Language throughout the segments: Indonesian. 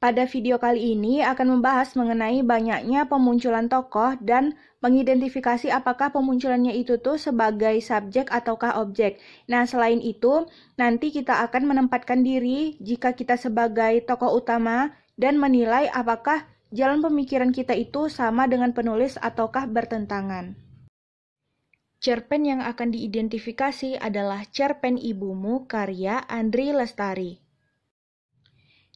Pada video kali ini akan membahas mengenai banyaknya pemunculan tokoh dan mengidentifikasi apakah pemunculannya itu tuh sebagai subjek ataukah objek. Nah, selain itu, nanti kita akan menempatkan diri jika kita sebagai tokoh utama dan menilai apakah jalan pemikiran kita itu sama dengan penulis ataukah bertentangan. Cerpen yang akan diidentifikasi adalah Cerpen Ibumu karya Andri Lestari.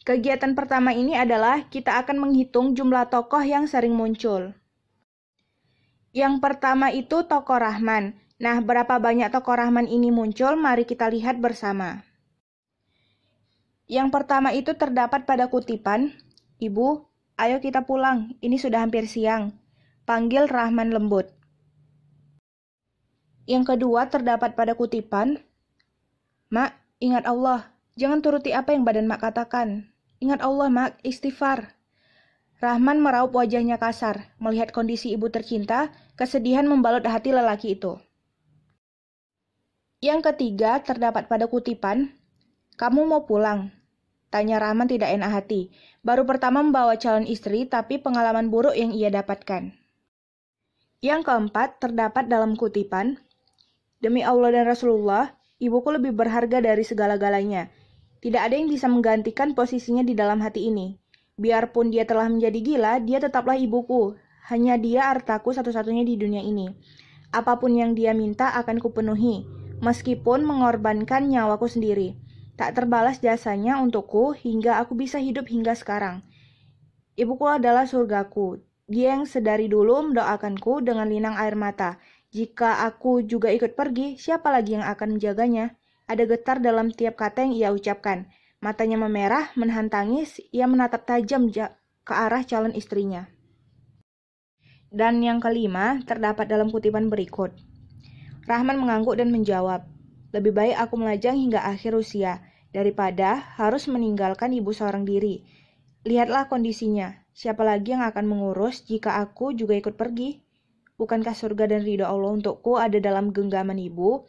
Kegiatan pertama ini adalah kita akan menghitung jumlah tokoh yang sering muncul. Yang pertama itu tokoh Rahman. Nah, berapa banyak tokoh Rahman ini muncul? Mari kita lihat bersama. Yang pertama itu terdapat pada kutipan, "Ibu, ayo kita pulang, ini sudah hampir siang. Panggil Rahman lembut." Yang kedua terdapat pada kutipan, "Mak, ingat Allah, jangan turuti apa yang badan Mak katakan. Ingat Allah, Mak, istighfar." Rahman meraup wajahnya kasar. Melihat kondisi ibu tercinta, kesedihan membalut hati lelaki itu. Yang ketiga terdapat pada kutipan, "Kamu mau pulang?" Tanya Rahman tidak enak hati. Baru pertama membawa calon istri, tapi pengalaman buruk yang ia dapatkan. Yang keempat terdapat dalam kutipan, "Demi Allah dan Rasulullah, ibuku lebih berharga dari segala-galanya. Tidak ada yang bisa menggantikan posisinya di dalam hati ini. Biarpun dia telah menjadi gila, dia tetaplah ibuku. Hanya dia hartaku satu-satunya di dunia ini. Apapun yang dia minta akan kupenuhi, meskipun mengorbankan nyawaku sendiri. Tak terbalas jasanya untukku hingga aku bisa hidup hingga sekarang. Ibuku adalah surgaku. Dia yang sedari dulu mendoakanku dengan linang air mata. Jika aku juga ikut pergi, siapa lagi yang akan menjaganya?" Ada getar dalam tiap kata yang ia ucapkan. Matanya memerah, menahan tangis, ia menatap tajam ke arah calon istrinya. Dan yang kelima, terdapat dalam kutipan berikut. Rahman mengangguk dan menjawab, "Lebih baik aku melajang hingga akhir usia, daripada harus meninggalkan ibu seorang diri. Lihatlah kondisinya, siapa lagi yang akan mengurus jika aku juga ikut pergi? Bukankah surga dan ridho Allah untukku ada dalam genggaman ibu?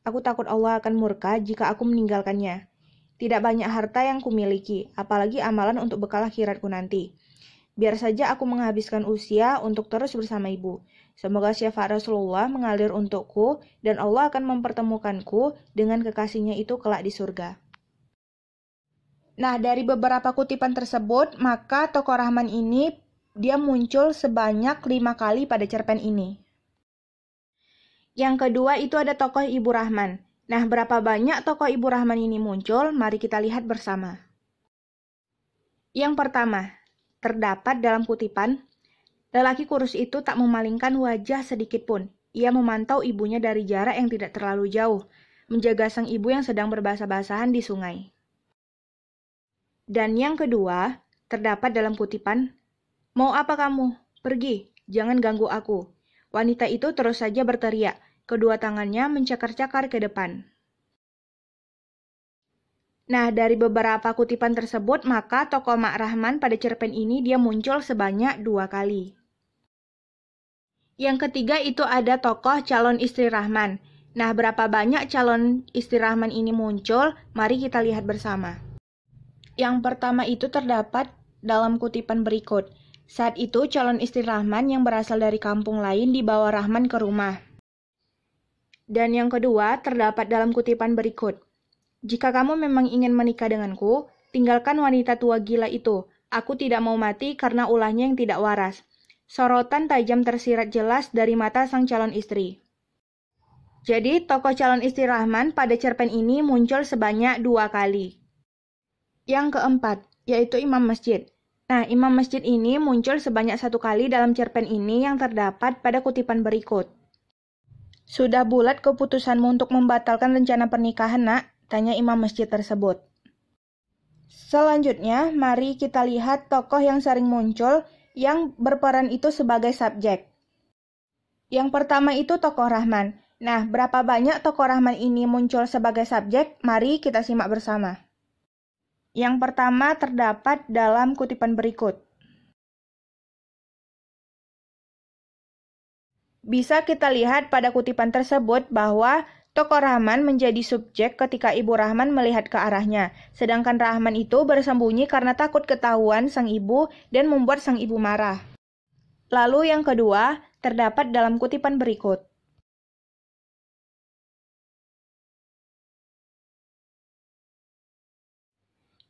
Aku takut Allah akan murka jika aku meninggalkannya. Tidak banyak harta yang kumiliki, apalagi amalan untuk bekal akhiratku nanti. Biar saja aku menghabiskan usia untuk terus bersama ibu. Semoga syafaat Rasulullah mengalir untukku dan Allah akan mempertemukanku dengan kekasihnya itu kelak di surga." Nah, dari beberapa kutipan tersebut, maka tokoh Rahman ini dia muncul sebanyak 5 kali pada cerpen ini. Yang kedua itu ada tokoh Ibu Rahman. Nah, berapa banyak tokoh Ibu Rahman ini muncul? Mari kita lihat bersama. Yang pertama, terdapat dalam kutipan, lelaki kurus itu tak memalingkan wajah sedikit pun. Ia memantau ibunya dari jarak yang tidak terlalu jauh, menjaga sang ibu yang sedang berbasah-basahan di sungai. Dan yang kedua, terdapat dalam kutipan, "Mau apa kamu? Pergi, jangan ganggu aku." Wanita itu terus saja berteriak, kedua tangannya mencakar-cakar ke depan. Nah, dari beberapa kutipan tersebut, maka tokoh Mak Rahman pada cerpen ini dia muncul sebanyak 2 kali. Yang ketiga itu ada tokoh calon istri Rahman. Nah, berapa banyak calon istri Rahman ini muncul? Mari kita lihat bersama. Yang pertama itu terdapat dalam kutipan berikut. Saat itu calon istri Rahman yang berasal dari kampung lain dibawa Rahman ke rumah. Dan yang kedua terdapat dalam kutipan berikut. "Jika kamu memang ingin menikah denganku, tinggalkan wanita tua gila itu. Aku tidak mau mati karena ulahnya yang tidak waras." Sorotan tajam tersirat jelas dari mata sang calon istri. Jadi, tokoh calon istri Rahman pada cerpen ini muncul sebanyak 2 kali. Yang keempat, yaitu imam masjid. Nah, imam masjid ini muncul sebanyak 1 kali dalam cerpen ini yang terdapat pada kutipan berikut. "Sudah bulat keputusanmu untuk membatalkan rencana pernikahan, Nak?" tanya imam masjid tersebut. Selanjutnya, mari kita lihat tokoh yang sering muncul yang berperan itu sebagai subjek. Yang pertama itu tokoh Rahman. Nah, berapa banyak tokoh Rahman ini muncul sebagai subjek? Mari kita simak bersama. Yang pertama terdapat dalam kutipan berikut. Bisa kita lihat pada kutipan tersebut bahwa Tokoh Rahman menjadi subjek ketika Ibu Rahman melihat ke arahnya, sedangkan Rahman itu bersembunyi karena takut ketahuan sang ibu dan membuat sang ibu marah. Lalu yang kedua, terdapat dalam kutipan berikut.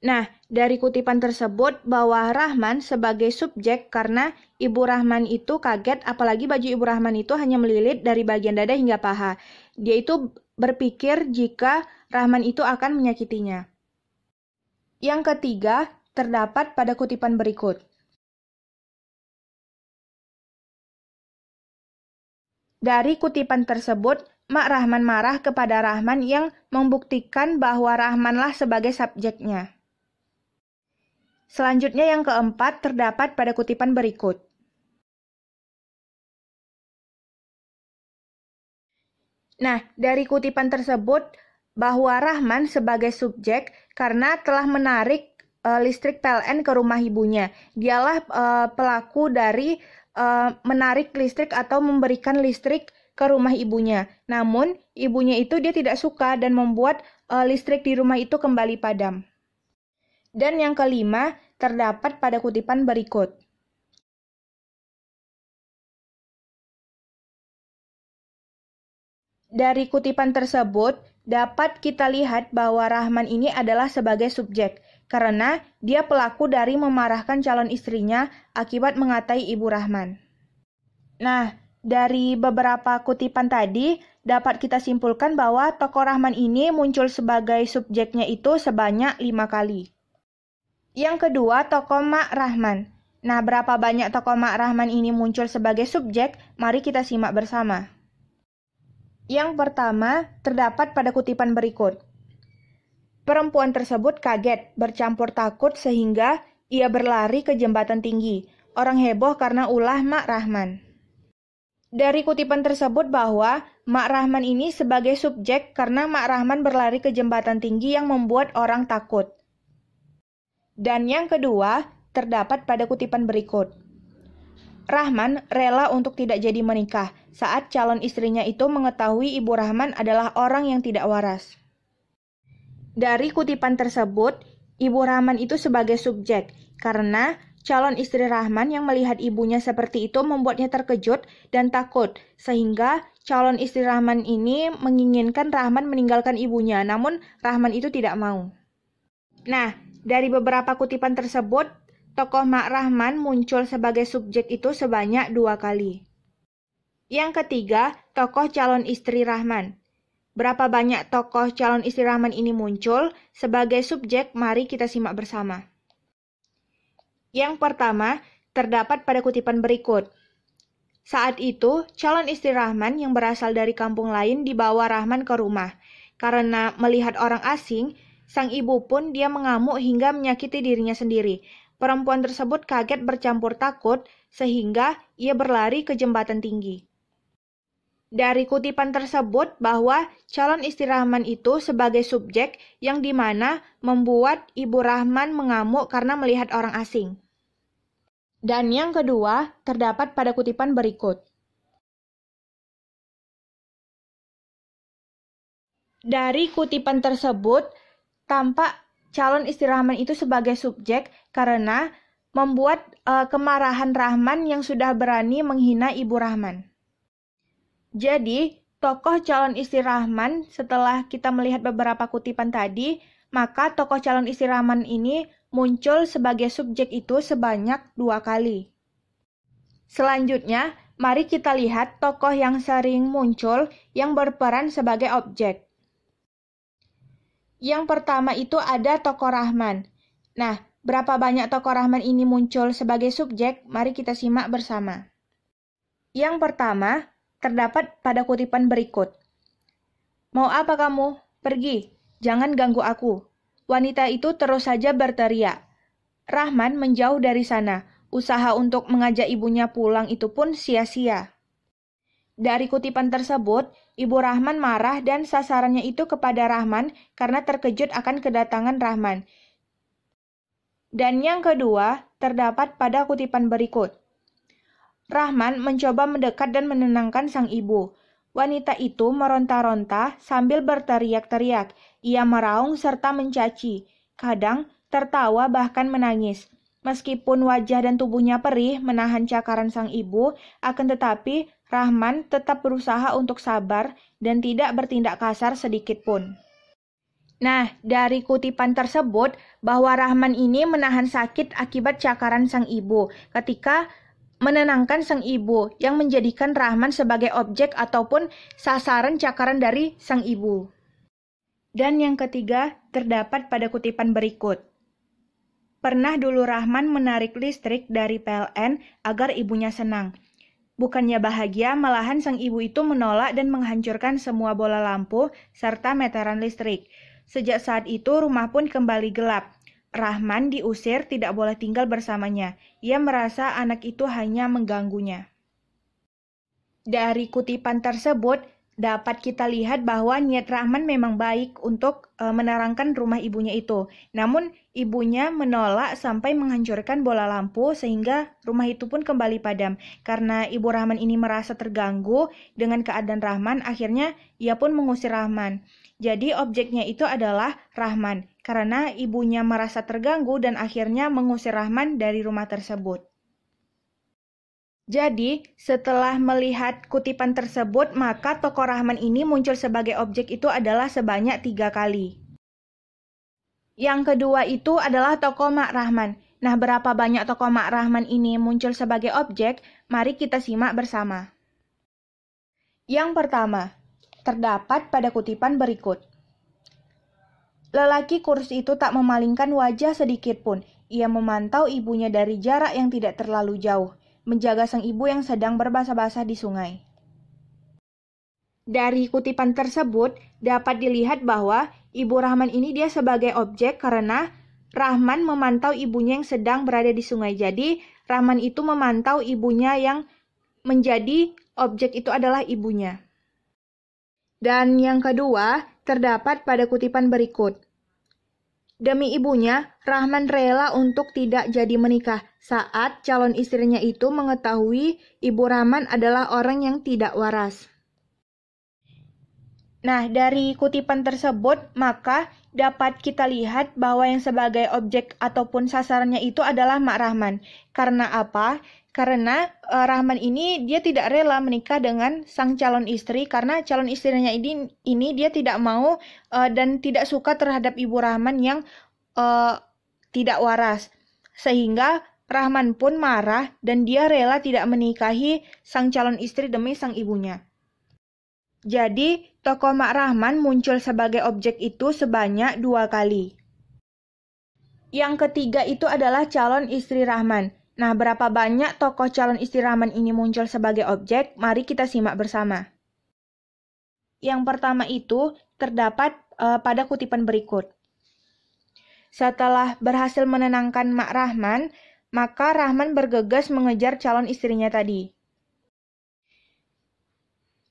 Nah, dari kutipan tersebut bahwa Rahman sebagai subjek karena Ibu Rahman itu kaget, apalagi baju Ibu Rahman itu hanya melilit dari bagian dada hingga paha. Dia itu berpikir jika Rahman itu akan menyakitinya. Yang ketiga, terdapat pada kutipan berikut. Dari kutipan tersebut, Mak Rahman marah kepada Rahman yang membuktikan bahwa Rahmanlah sebagai subjeknya. Selanjutnya yang keempat terdapat pada kutipan berikut. Nah, dari kutipan tersebut bahwa Rahman sebagai subjek karena telah menarik listrik PLN ke rumah ibunya. Dialah pelaku dari menarik listrik atau memberikan listrik ke rumah ibunya. Namun, ibunya itu dia tidak suka dan membuat listrik di rumah itu kembali padam. Dan yang kelima, terdapat pada kutipan berikut. Dari kutipan tersebut, dapat kita lihat bahwa Rahman ini adalah sebagai subjek, karena dia pelaku dari memarahkan calon istrinya akibat mengatai Ibu Rahman. Nah, dari beberapa kutipan tadi, dapat kita simpulkan bahwa tokoh Rahman ini muncul sebagai subjeknya itu sebanyak 5 kali. Yang kedua, tokoh Mak Rahman. Nah, berapa banyak tokoh Mak Rahman ini muncul sebagai subjek? Mari kita simak bersama. Yang pertama, terdapat pada kutipan berikut. Perempuan tersebut kaget, bercampur takut sehingga ia berlari ke jembatan tinggi. Orang heboh karena ulah Mak Rahman. Dari kutipan tersebut bahwa Mak Rahman ini sebagai subjek karena Mak Rahman berlari ke jembatan tinggi yang membuat orang takut. Dan yang kedua, terdapat pada kutipan berikut. Rahman rela untuk tidak jadi menikah saat calon istrinya itu mengetahui Ibu Rahman adalah orang yang tidak waras. Dari kutipan tersebut, Ibu Rahman itu sebagai subjek karena calon istri Rahman yang melihat ibunya seperti itu membuatnya terkejut dan takut, sehingga calon istri Rahman ini menginginkan Rahman meninggalkan ibunya, namun Rahman itu tidak mau. Nah, dari beberapa kutipan tersebut, tokoh Mak Rahman muncul sebagai subjek itu sebanyak 2 kali. Yang ketiga, tokoh calon istri Rahman. Berapa banyak tokoh calon istri Rahman ini muncul sebagai subjek? Mari kita simak bersama. Yang pertama, terdapat pada kutipan berikut. Saat itu, calon istri Rahman yang berasal dari kampung lain dibawa Rahman ke rumah. Karena melihat orang asing, sang ibu pun dia mengamuk hingga menyakiti dirinya sendiri. Perempuan tersebut kaget bercampur takut sehingga ia berlari ke jembatan tinggi. Dari kutipan tersebut bahwa calon istri Rahman itu sebagai subjek yang dimana membuat Ibu Rahman mengamuk karena melihat orang asing. Dan yang kedua terdapat pada kutipan berikut. Dari kutipan tersebut tampak calon istri Rahman itu sebagai subjek karena membuat kemarahan Rahman yang sudah berani menghina Ibu Rahman. Jadi, tokoh calon istri Rahman setelah kita melihat beberapa kutipan tadi, maka tokoh calon istri Rahman ini muncul sebagai subjek itu sebanyak 2 kali. Selanjutnya, mari kita lihat tokoh yang sering muncul yang berperan sebagai objek. Yang pertama itu ada tokoh Rahman. Nah, berapa banyak tokoh Rahman ini muncul sebagai subjek? Mari kita simak bersama. Yang pertama, terdapat pada kutipan berikut. Mau apa kamu? Pergi, jangan ganggu aku. Wanita itu terus saja berteriak. Rahman menjauh dari sana. Usaha untuk mengajak ibunya pulang itu pun sia-sia. Dari kutipan tersebut, Ibu Rahman marah dan sasarannya itu kepada Rahman karena terkejut akan kedatangan Rahman. Dan yang kedua, terdapat pada kutipan berikut. Rahman mencoba mendekat dan menenangkan sang ibu. Wanita itu meronta-ronta sambil berteriak-teriak. Ia meraung serta mencaci. Kadang tertawa bahkan menangis. Meskipun wajah dan tubuhnya perih menahan cakaran sang ibu, akan tetapi Rahman tetap berusaha untuk sabar dan tidak bertindak kasar sedikit pun. Nah, dari kutipan tersebut bahwa Rahman ini menahan sakit akibat cakaran sang ibu ketika menenangkan sang ibu yang menjadikan Rahman sebagai objek ataupun sasaran cakaran dari sang ibu. Dan yang ketiga terdapat pada kutipan berikut. Pernah dulu Rahman menarik listrik dari PLN agar ibunya senang. Bukannya bahagia, malahan sang ibu itu menolak dan menghancurkan semua bola lampu serta meteran listrik. Sejak saat itu rumah pun kembali gelap. Rahman diusir tidak boleh tinggal bersamanya. Ia merasa anak itu hanya mengganggunya. Dari kutipan tersebut, dapat kita lihat bahwa niat Rahman memang baik untuk menerangkan rumah ibunya itu. Namun ibunya menolak sampai menghancurkan bola lampu sehingga rumah itu pun kembali padam. Karena ibu Rahman ini merasa terganggu dengan keadaan Rahman, akhirnya ia pun mengusir Rahman. Jadi objeknya itu adalah Rahman karena ibunya merasa terganggu dan akhirnya mengusir Rahman dari rumah tersebut. Jadi, setelah melihat kutipan tersebut, maka tokoh Rahman ini muncul sebagai objek itu adalah sebanyak 3 kali. Yang kedua itu adalah tokoh Mak Rahman. Nah, berapa banyak tokoh Mak Rahman ini muncul sebagai objek? Mari kita simak bersama. Yang pertama, terdapat pada kutipan berikut. Lelaki kurus itu tak memalingkan wajah sedikit pun. Ia memantau ibunya dari jarak yang tidak terlalu jauh, menjaga sang ibu yang sedang berbasah-basah di sungai. Dari kutipan tersebut dapat dilihat bahwa ibu Rahman ini dia sebagai objek karena Rahman memantau ibunya yang sedang berada di sungai. Jadi Rahman itu memantau ibunya yang menjadi objek itu adalah ibunya. Dan yang kedua terdapat pada kutipan berikut. Demi ibunya, Rahman rela untuk tidak jadi menikah saat calon istrinya itu mengetahui ibu Rahman adalah orang yang tidak waras. Nah, dari kutipan tersebut, maka dapat kita lihat bahwa yang sebagai objek ataupun sasarannya itu adalah Mak Rahman. Karena apa? Karena Rahman ini dia tidak rela menikah dengan sang calon istri karena calon istrinya ini dia tidak mau dan tidak suka terhadap ibu Rahman yang tidak waras. Sehingga Rahman pun marah dan dia rela tidak menikahi sang calon istri demi sang ibunya. Jadi tokoh Mak Rahman muncul sebagai objek itu sebanyak 2 kali. Yang ketiga itu adalah calon istri Rahman. Nah, berapa banyak tokoh calon istri Rahman ini muncul sebagai objek? Mari kita simak bersama. Yang pertama itu terdapat pada kutipan berikut. Setelah berhasil menenangkan Mak Rahman, maka Rahman bergegas mengejar calon istrinya tadi.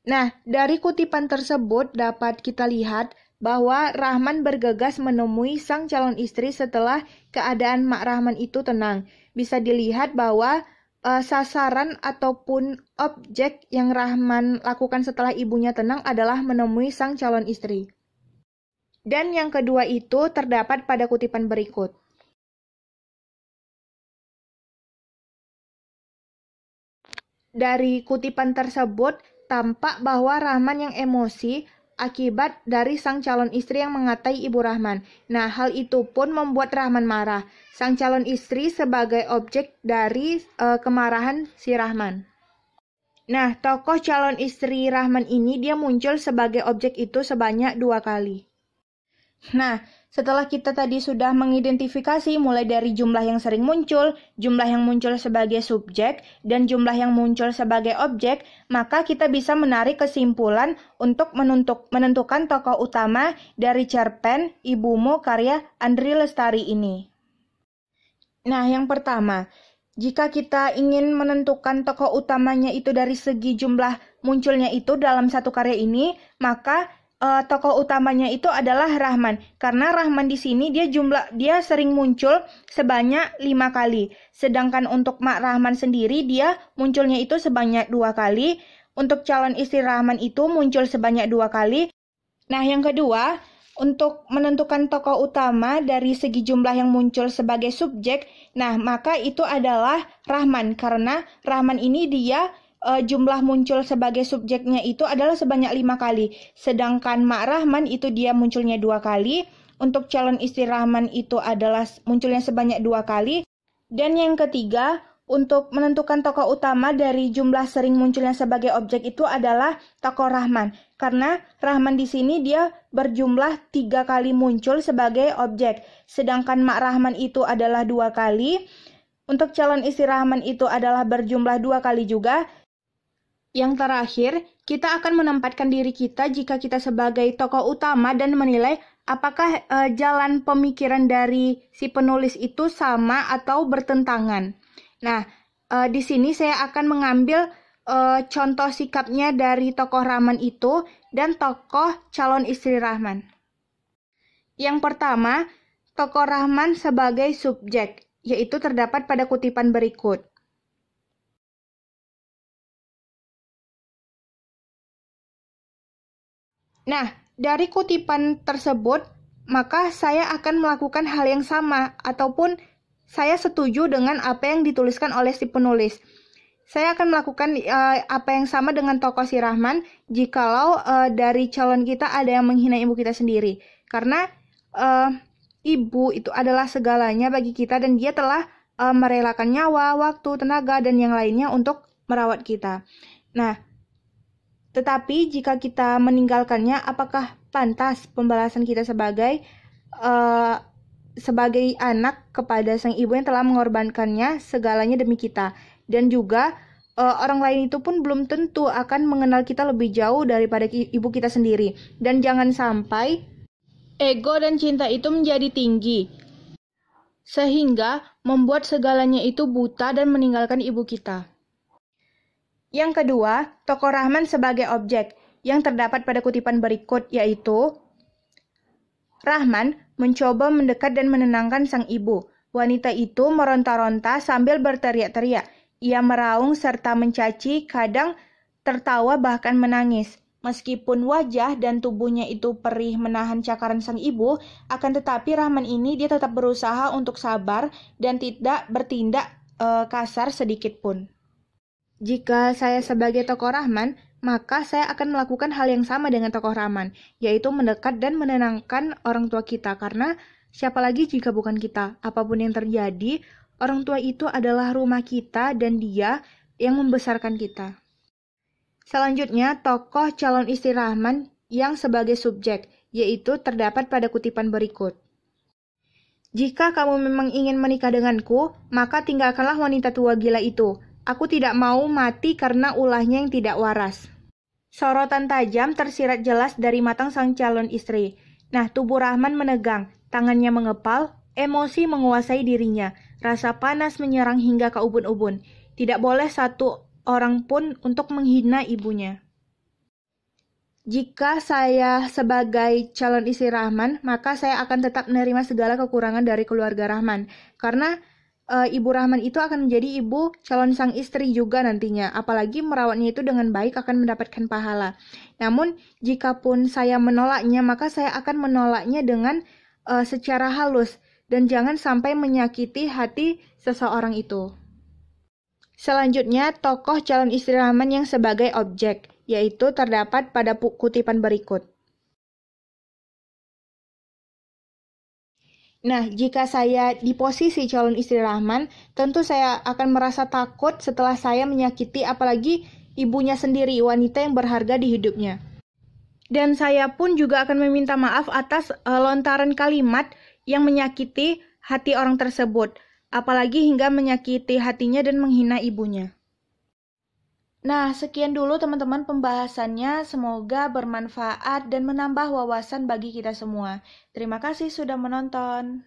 Nah, dari kutipan tersebut dapat kita lihat bahwa Rahman bergegas menemui sang calon istri setelah keadaan Mak Rahman itu tenang. Bisa dilihat bahwa sasaran ataupun objek yang Rahman lakukan setelah ibunya tenang adalah menemui sang calon istri. Dan yang kedua itu terdapat pada kutipan berikut. Dari kutipan tersebut tampak bahwa Rahman yang emosi akibat dari sang calon istri yang mengatai ibu Rahman. Nah, hal itu pun membuat Rahman marah. Sang calon istri sebagai objek dari kemarahan si Rahman. Nah, tokoh calon istri Rahman ini dia muncul sebagai objek itu sebanyak 2 kali. Nah, setelah kita tadi sudah mengidentifikasi mulai dari jumlah yang sering muncul, jumlah yang muncul sebagai subjek, dan jumlah yang muncul sebagai objek, maka kita bisa menarik kesimpulan untuk menentukan tokoh utama dari cerpen Ibumu karya Andri Lestari ini. Nah, yang pertama, jika kita ingin menentukan tokoh utamanya itu dari segi jumlah munculnya itu dalam satu karya ini, maka tokoh utamanya itu adalah Rahman. Karena Rahman di sini dia sering muncul sebanyak 5 kali. Sedangkan untuk Mak Rahman sendiri dia munculnya itu sebanyak 2 kali. Untuk calon istri Rahman itu muncul sebanyak 2 kali. Nah, yang kedua, untuk menentukan tokoh utama dari segi jumlah yang muncul sebagai subjek, nah maka itu adalah Rahman, karena Rahman ini dia jumlah muncul sebagai subjeknya itu adalah sebanyak 5 kali. Sedangkan Mak Rahman itu dia munculnya 2 kali. Untuk calon istri Rahman itu adalah munculnya sebanyak 2 kali. Dan yang ketiga, untuk menentukan tokoh utama dari jumlah sering munculnya sebagai objek itu adalah tokoh Rahman. Karena Rahman di sini dia berjumlah 3 kali muncul sebagai objek. Sedangkan Mak Rahman itu adalah 2 kali. Untuk calon istri Rahman itu adalah berjumlah 2 kali juga. Yang terakhir, kita akan menempatkan diri kita jika kita sebagai tokoh utama dan menilai apakah jalan pemikiran dari si penulis itu sama atau bertentangan. Nah, di sini saya akan mengambil contoh sikapnya dari tokoh Rahman itu dan tokoh calon istri Rahman. Yang pertama, tokoh Rahman sebagai subjek, yaitu terdapat pada kutipan berikut. Nah, dari kutipan tersebut, maka saya akan melakukan hal yang sama ataupun saya setuju dengan apa yang dituliskan oleh si penulis. Saya akan melakukan apa yang sama dengan tokoh si Rahman jikalau dari calon kita ada yang menghina ibu kita sendiri. Karena ibu itu adalah segalanya bagi kita dan dia telah merelakan nyawa, waktu, tenaga, dan yang lainnya untuk merawat kita. Nah, tetapi jika kita meninggalkannya, apakah pantas pembalasan kita sebagai anak kepada sang ibu yang telah mengorbankannya segalanya demi kita. Dan juga orang lain itu pun belum tentu akan mengenal kita lebih jauh daripada ibu kita sendiri. Dan jangan sampai ego dan cinta itu menjadi tinggi, sehingga membuat segalanya itu buta dan meninggalkan ibu kita. Yang kedua, tokoh Rahman sebagai objek yang terdapat pada kutipan berikut, yaitu Rahman mencoba mendekat dan menenangkan sang ibu. Wanita itu meronta-ronta sambil berteriak-teriak. Ia meraung serta mencaci, kadang tertawa bahkan menangis. Meskipun wajah dan tubuhnya itu perih menahan cakaran sang ibu, akan tetapi Rahman ini dia tetap berusaha untuk sabar dan tidak bertindak kasar sedikit pun. Jika saya sebagai tokoh Rahman, maka saya akan melakukan hal yang sama dengan tokoh Rahman, yaitu mendekat dan menenangkan orang tua kita, karena siapa lagi jika bukan kita? Apapun yang terjadi, orang tua itu adalah rumah kita dan dia yang membesarkan kita. Selanjutnya, tokoh calon istri Rahman yang sebagai subjek, yaitu terdapat pada kutipan berikut. Jika kamu memang ingin menikah denganku, maka tinggalkanlah wanita tua gila itu. Aku tidak mau mati karena ulahnya yang tidak waras. Sorotan tajam tersirat jelas dari matang sang calon istri. Nah, tubuh Rahman menegang, tangannya mengepal, emosi menguasai dirinya. Rasa panas menyerang hingga ke ubun-ubun. Tidak boleh satu orang pun untuk menghina ibunya. Jika saya sebagai calon istri Rahman, maka saya akan tetap menerima segala kekurangan dari keluarga Rahman. Karena ibu Rahman itu akan menjadi ibu calon sang istri juga nantinya. Apalagi merawatnya itu dengan baik akan mendapatkan pahala. Namun, jikapun saya menolaknya, maka saya akan menolaknya dengan secara halus. Dan jangan sampai menyakiti hati seseorang itu. Selanjutnya, tokoh calon istri Rahman yang sebagai objek, yaitu terdapat pada kutipan berikut. Nah, jika saya di posisi calon istri Rahman, tentu saya akan merasa takut setelah saya menyakiti apalagi ibunya sendiri, wanita yang berharga di hidupnya. Dan saya pun juga akan meminta maaf atas lontaran kalimat yang menyakiti hati orang tersebut, apalagi hingga menyakiti hatinya dan menghina ibunya. Nah, sekian dulu teman-teman pembahasannya. Semoga bermanfaat dan menambah wawasan bagi kita semua. Terima kasih sudah menonton.